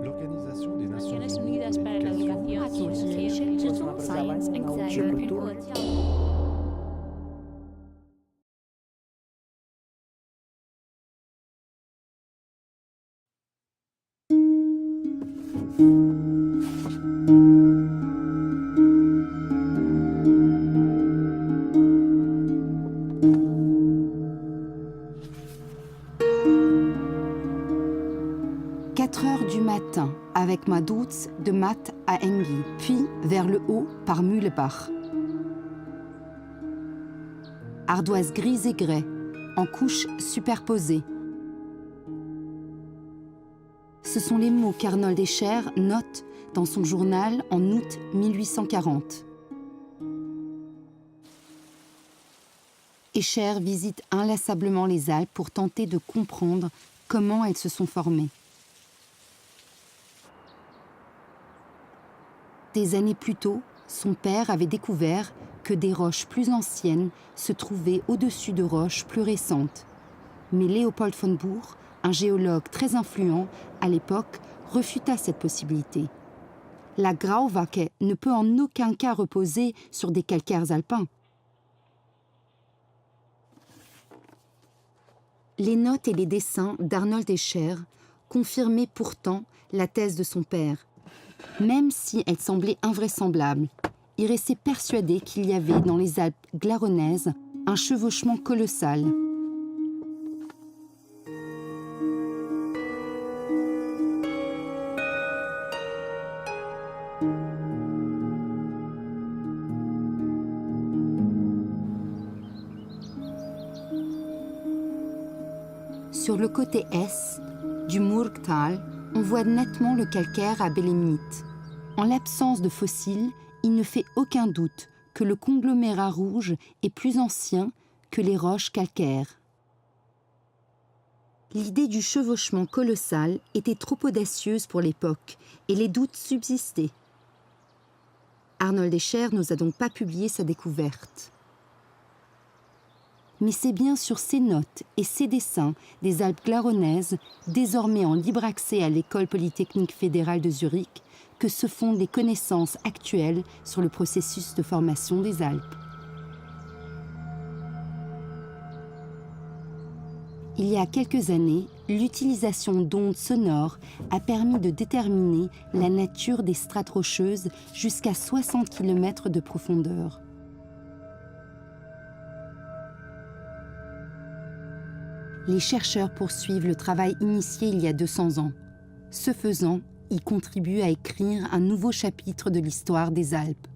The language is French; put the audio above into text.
L'Organisation des Nations Naciones Unies Unidas para la Educación, Science, Anxiety, Cultura. Heures du matin, avec ma douce de Math à Engi, puis vers le haut par Mühlebach. Ardoise grise et grès, en couches superposées. Ce sont les mots qu'Arnold Escher note dans son journal en août 1840. Escher visite inlassablement les Alpes pour tenter de comprendre comment elles se sont formées. Des années plus tôt, son père avait découvert que des roches plus anciennes se trouvaient au-dessus de roches plus récentes. Mais Léopold von Buch, un géologue très influent à l'époque, refuta cette possibilité. La Grauwacke ne peut en aucun cas reposer sur des calcaires alpins. Les notes et les dessins d'Arnold Escher confirmaient pourtant la thèse de son père. Même si elle semblait invraisemblable, il restait persuadé qu'il y avait dans les Alpes glaronnaises un chevauchement colossal. Sur le côté est du Murgtal, on voit nettement le calcaire à bélémite. En l'absence de fossiles, il ne fait aucun doute que le conglomérat rouge est plus ancien que les roches calcaires. L'idée du chevauchement colossal était trop audacieuse pour l'époque et les doutes subsistaient. Arnold Escher n'osa donc pas publier sa découverte. Mais c'est bien sur ces notes et ces dessins des Alpes glaronnaises, désormais en libre accès à l'École polytechnique fédérale de Zurich, que se fondent les connaissances actuelles sur le processus de formation des Alpes. Il y a quelques années, l'utilisation d'ondes sonores a permis de déterminer la nature des strates rocheuses jusqu'à 60 km de profondeur. Les chercheurs poursuivent le travail initié il y a 200 ans. Ce faisant, ils contribuent à écrire un nouveau chapitre de l'histoire des Alpes.